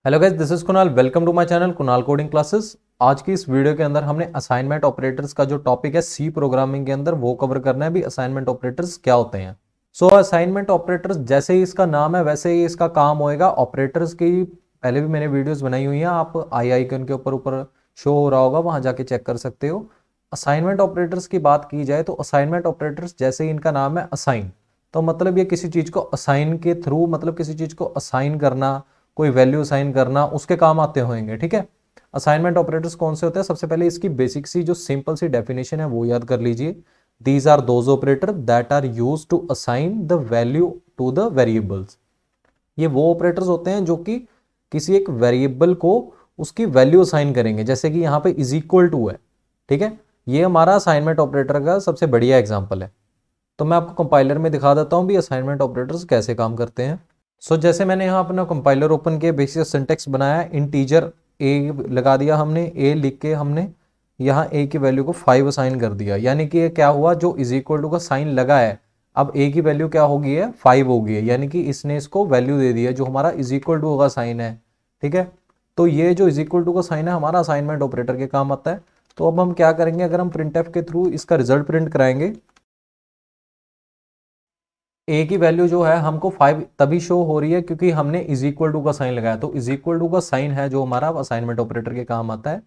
Hello guys, this is Kunal. Welcome to my channel Kunal coding classes. आज की इस video के अंदर हमने असाइनमेंट ऑपरेटर्स का जो टॉपिक है सी प्रोग्रामिंग के अंदर वो कवर करना है। भी असाइनमेंट ऑपरेटर्स क्या होते हैं। असाइनमेंट ऑपरेटर्स जैसे ही इसका नाम है वैसे ही इसका काम होएगा। ऑपरेटर्स की पहले भी मैंने वीडियोस बनाई हुई हैं, आप आई आइकन के ऊपर ऊपर शो हो रहा होगा, वहां जाके चेक कर सकते हो। असाइनमेंट ऑपरेटर्स की बात की जाए तो असाइनमेंट ऑपरेटर्स जैसे ही इनका नाम है असाइन, तो मतलब ये किसी चीज को असाइन के थ्रू, मतलब किसी चीज को असाइन करना, कोई वैल्यू असाइन करना, उसके काम आते होंगे। ठीक है। असाइनमेंट ऑपरेटर्स कौन से होते हैं? सबसे पहले इसकी बेसिक सी जो सिंपल सी डेफिनेशन है वो याद कर लीजिए। These are those operator that are use to assign the value to the variables. ये वो ऑपरेटर्स होते हैं जो कि किसी एक वेरिएबल को उसकी वैल्यू असाइन करेंगे, जैसे कि यहाँ पे इज इक्वल टू है। ठीक है। ये हमारा असाइनमेंट ऑपरेटर का सबसे बढ़िया एग्जाम्पल है। तो मैं आपको कंपाइलर में दिखा देता हूँ भी असाइनमेंट ऑपरेटर्स कैसे काम करते हैं। जैसे मैंने यहाँ अपना कंपाइलर ओपन किया, बेसिक सिंटेक्स बनाया, इंटीजर ए लगा दिया हमने, ए लिख के हमने यहाँ ए की वैल्यू को 5 असाइन कर दिया। यानी कि ये क्या हुआ, जो इज इक्वल टू का साइन लगा है, अब ए की वैल्यू क्या होगी है, 5 हो गई है। यानी कि इसने इसको वैल्यू दे दी है जो हमारा इज इक्वल टू का साइन है। ठीक है। तो ये जो इज इक्वल टू का साइन है हमारा असाइनमेंट ऑपरेटर के काम आता है। तो अब हम क्या करेंगे, अगर हम प्रिंट एफ के थ्रू इसका रिजल्ट प्रिंट कराएंगे, ए की वैल्यू जो है हमको 5 तभी शो हो रही है क्योंकि हमने इज इक्वल टू का साइन लगाया। तो इज इक्वल टू का साइन है जो हमारा असाइनमेंट ऑपरेटर के काम आता है।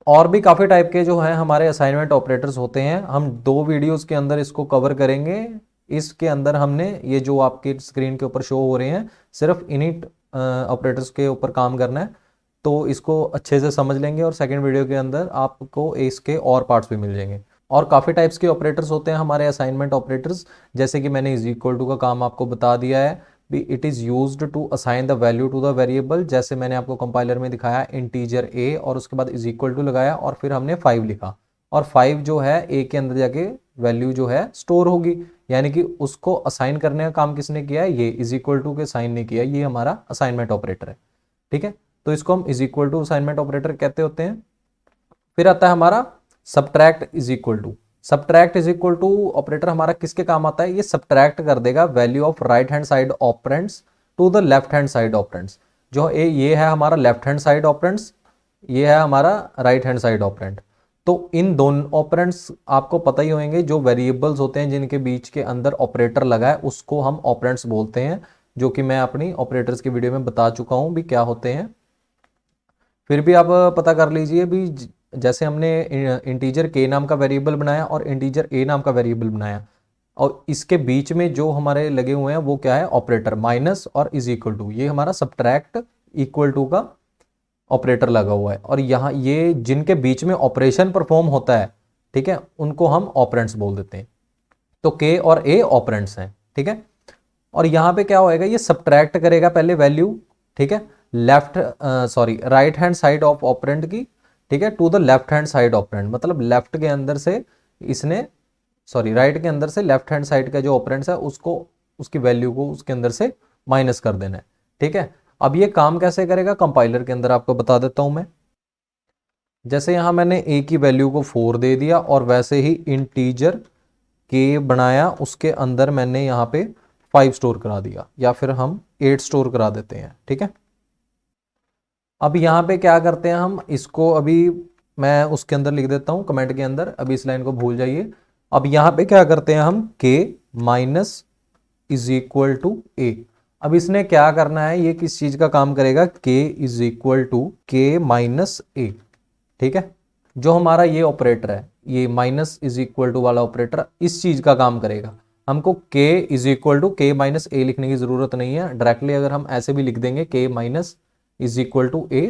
और भी काफी टाइप के जो है हमारे असाइनमेंट ऑपरेटर्स होते हैं। हम 2 वीडियोस के अंदर इसको कवर करेंगे। इसके अंदर हमने ये जो आपकी स्क्रीन के ऊपर शो हो रहे हैं, सिर्फ इन्हीं ऑपरेटर्स के ऊपर काम करना है। तो इसको अच्छे से समझ लेंगे और सेकेंड वीडियो के अंदर आपको इसके और पार्ट्स भी मिल जाएंगे। और काफ़ी टाइप्स के ऑपरेटर्स होते हैं हमारे असाइनमेंट ऑपरेटर्स, जैसे कि मैंने इज इक्वल टू का काम आपको बता दिया है भी it is used to assign the value to the variable. जैसे मैंने आपको कंपाइलर में दिखाया, इंटीजर ए और उसके बाद इज इक्वल टू लगाया और फिर हमने 5 लिखा, और 5 जो है ए के अंदर जाके वैल्यू जो है स्टोर होगी। यानी कि उसको असाइन करने का काम किसने किया है, ये इज इक्वल टू के साइन ने किया। ये हमारा असाइनमेंट ऑपरेटर है। ठीक है। तो इसको हम is equal to assignment operator कहते होते हैं। फिर आता है हमारा subtract is equal to. Subtract is equal to operator हमारा किसके काम आता है, ये सब्ट्रैक्ट कर देगा value of right hand side operands to the left hand side operands. जो ये है हमारा लेफ्ट हैंड साइड ऑपरेंड्स, ये है हमारा राइट हैंड साइड ऑपरेंड। तो इन दोनों ऑपरेंड्स आपको पता ही होंगे, जो वेरिएबल्स होते हैं जिनके बीच के अंदर ऑपरेटर लगा है उसको हम ऑपरेंड्स बोलते हैं, जो कि मैं अपनी ऑपरेटर्स की वीडियो में बता चुका हूं भी क्या होते हैं। फिर भी आप पता कर लीजिए भी, जैसे हमने इंटीजर के नाम का वेरिएबल बनाया और इंटीजर ए नाम का वेरिएबल बनाया, और इसके बीच में जो हमारे लगे हुए हैं वो क्या है, ऑपरेटर माइनस और इज इक्वल टू। ये हमारा सब्ट्रैक्ट इक्वल टू का ऑपरेटर लगा हुआ है। और यहाँ ये जिनके बीच में ऑपरेशन परफॉर्म होता है, ठीक है, उनको हम ऑपरेंड्स बोल देते हैं। तो के और ए ऑपरेंड्स हैं। ठीक है। और यहाँ पे क्या होएगा, ये सब्ट्रैक्ट करेगा पहले वैल्यू, ठीक है, left right hand side of operand की, ठीक है, to the left hand side operand. मतलब लेफ्ट के अंदर से इसने, राइट के अंदर से लेफ्ट हैंड साइड का जो ऑपरेंड्स है उसको, उसकी वैल्यू को उसके अंदर से माइनस कर देना है। ठीक है। अब ये काम कैसे करेगा, कंपाइलर के अंदर आपको बता देता हूं मैं। जैसे यहां मैंने ए की वैल्यू को 4 दे दिया और वैसे ही इंटीजर के बनाया, उसके अंदर मैंने यहाँ पे 5 स्टोर करा दिया, या फिर हम 8 स्टोर करा देते हैं। ठीक है। अब यहाँ पे क्या करते हैं हम इसको, अभी मैं उसके अंदर लिख देता हूँ कमेंट के अंदर, अभी इस लाइन को भूल जाइए। अब यहाँ पे क्या करते हैं हम, के माइनस इज इक्वल टू ए। अब इसने क्या करना है, ये किस चीज का काम करेगा, के इज इक्वल टू के माइनस ए। ठीक है। जो हमारा ये ऑपरेटर है, ये माइनस इज इक्वल टू वाला ऑपरेटर इस चीज का काम करेगा। हमको के इज इक्वल टू के माइनस ए लिखने की जरूरत नहीं है, डायरेक्टली अगर हम ऐसे भी लिख देंगे के माइनस इज इक्वल टू ए,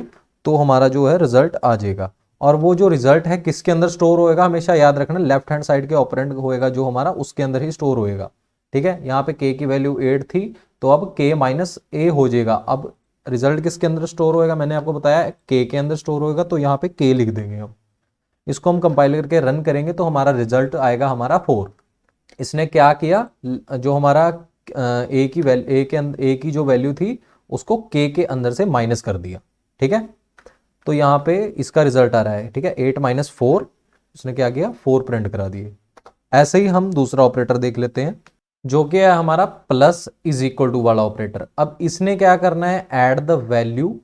तो हमारा जो है रिजल्ट आ जाएगा। और वो जो रिजल्ट है किसके अंदर स्टोर होएगा, हमेशा याद रखना, लेफ्ट हैंड साइड के ऑपरेंड होएगा जो हमारा, उसके अंदर ही स्टोर होएगा। ठीक है। यहाँ पे के की वैल्यू 8 थी, तो अब के माइनस ए हो जाएगा। अब रिजल्ट किसके अंदर स्टोर होएगा, मैंने आपको बताया के अंदर स्टोर होएगा, तो यहाँ पे के लिख देंगे हम। इसको हम कंपाइल करके रन करेंगे तो हमारा रिजल्ट आएगा हमारा 4। इसने क्या किया, जो हमारा ए की वैल्यू, ए की जो वैल्यू थी उसको के अंदर से माइनस कर दिया। ठीक है। तो यहाँ पे इसका रिजल्ट आ रहा है, ठीक है, 8 माइनस 4, इसने क्या किया, 4 प्रिंट करा दिए। ऐसे ही हम दूसरा ऑपरेटर देख लेते हैं, जो कि है हमारा प्लस इज इक्वल टू वाला ऑपरेटर। अब इसने क्या करना है, add the value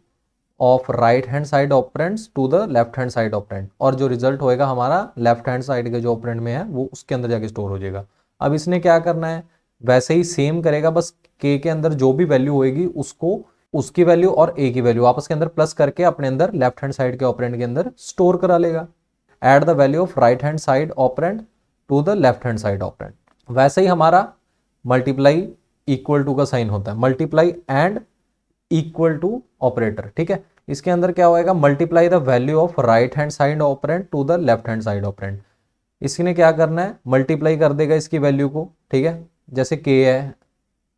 of right hand side operands to the left hand side operand, और जो रिजल्ट होएगा हमारा लेफ्ट हैंड साइड के जो ऑपरेंड में है वो उसके अंदर जाके स्टोर हो जाएगा। अब इसने क्या करना है, वैसे ही सेम करेगा, बस के अंदर जो भी वैल्यू होएगी उसको, उसकी वैल्यू और ए की वैल्यू आपस के अंदर प्लस करके अपने अंदर लेफ्ट हैंड साइड के ऑपरेंड के अंदर स्टोर करा लेगा। Add the value of right hand side operand to the left hand side operand. वैसे ही हमारा मल्टीप्लाई इक्वल टू का साइन होता है, multiply and equal to operator, ठीक है। इसके अंदर क्या होएगा, multiply the value of right hand side operand to the left hand side operand. इसने क्या करना है, मल्टीप्लाई कर देगा इसकी वैल्यू को, ठीक है। जैसे के है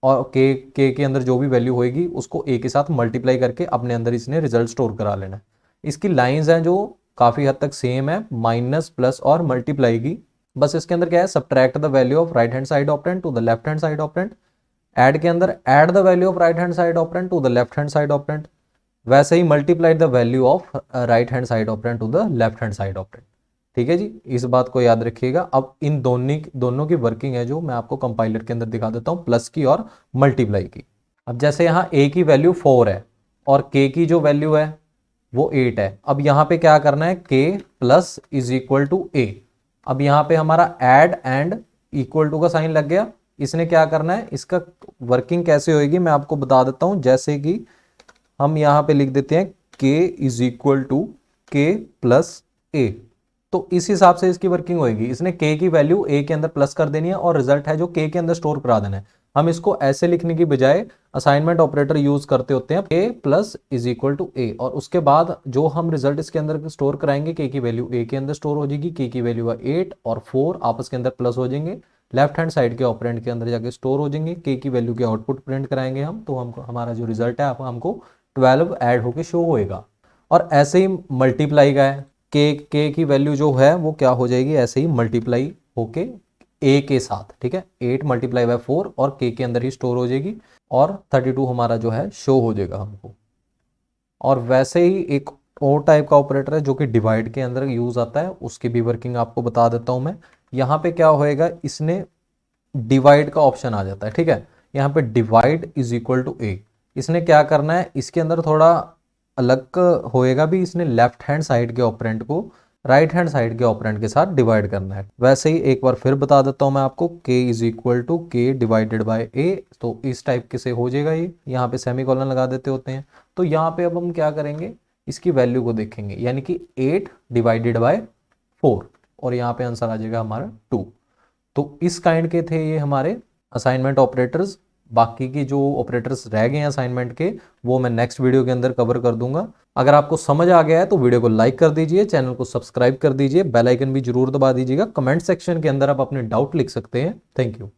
और के अंदर जो भी वैल्यू होएगी उसको ए के साथ मल्टीप्लाई करके अपने अंदर इसने रिजल्ट स्टोर करा लेना है। इसकी लाइंस हैं जो काफ़ी हद तक सेम है, माइनस प्लस और मल्टीप्लाई की। बस इसके अंदर क्या है, subtract the value of right hand side operand to the left hand side operand. Add के अंदर add the value of right hand side operand to the left hand side operand. वैसे ही multiply the value of right hand side operand to the left hand side operand, ठीक है जी। इस बात को याद रखिएगा। अब इन दोनों की वर्किंग है जो मैं आपको कंपाइलर के अंदर दिखा देता हूं, प्लस की और मल्टीप्लाई की। अब जैसे यहाँ a की वैल्यू 4 है और k की जो वैल्यू है वो 8 है। अब यहाँ पे क्या करना है, k plus is equal to a। अब यहाँ पे हमारा एड एंड इक्वल टू का साइन लग गया। इसने क्या करना है, इसका वर्किंग कैसे होगी मैं आपको बता देता हूं। जैसे कि हम यहाँ पे लिख देते हैं k is equal to k plus a, तो इस हिसाब से इसकी वर्किंग होगी। इसने k की वैल्यू a के अंदर प्लस कर देनी है और रिजल्ट है जो k के अंदर स्टोर करा देना है। हम इसको ऐसे लिखने की बजाय असाइनमेंट ऑपरेटर यूज करते होते हैं, a plus is equal to a, और उसके बाद जो हम रिजल्ट इसके अंदर स्टोर कराएंगे k की वैल्यू a के अंदर स्टोर हो जाएगी। k की वैल्यू है 8 और 4 आपस के अंदर प्लस हो जाएंगे, लेफ्ट हैंड साइड के ऑपरेंड के अंदर जाके स्टोर हो जाएंगे। k की वैल्यू के आउटपुट प्रिंट कराएंगे हम, तो हमको हमारा जो रिजल्ट है हमको 12 ऐड होके शो होएगा। और ऐसे ही मल्टीप्लाई का है, के की वैल्यू जो है वो क्या हो जाएगी, ऐसे ही मल्टीप्लाई होके a के साथ, ठीक है। 8 मल्टीप्लाई बाय 4 और k के अंदर ही स्टोर हो जाएगी और 32 हमारा जो है शो हो जाएगा हमको। और वैसे ही एक और टाइप का ऑपरेटर है जो कि डिवाइड के अंदर यूज आता है, उसकी भी वर्किंग आपको बता देता हूं मैं। यहाँ पे क्या होएगा, इसने डिवाइड का ऑप्शन आ जाता है, ठीक है। यहाँ पे divide is equal to a। इसने क्या करना है, इसके अंदर थोड़ा अलग होएगा भी, इसने लेफ्ट हैंड साइड के ऑपरेंड को राइट हैंड साइड के ऑपरेंड के साथ डिवाइड करना है। वैसे ही एक बार फिर बता देता हूं मैं आपको, k is equal to k divided by a, तो इस टाइप के से हो जाएगा ये। यहाँ पे सेमीकोलन लगा देते होते हैं। तो यहाँ पे अब हम क्या करेंगे, इसकी वैल्यू को देखेंगे, यानी कि 8 डिवाइडेड बाय 4, और यहाँ पे आंसर आ जाएगा हमारा 2। तो इस काइंड के थे ये हमारे असाइनमेंट ऑपरेटर्स। बाकी की जो ऑपरेटर्स रह गए हैं असाइनमेंट के वो मैं नेक्स्ट वीडियो के अंदर कवर कर दूंगा। अगर आपको समझ आ गया है तो वीडियो को लाइक कर दीजिए, चैनल को सब्सक्राइब कर दीजिए, बेल आइकन भी जरूर दबा दीजिएगा। कमेंट सेक्शन के अंदर आप अपने डाउट लिख सकते हैं। Thank you.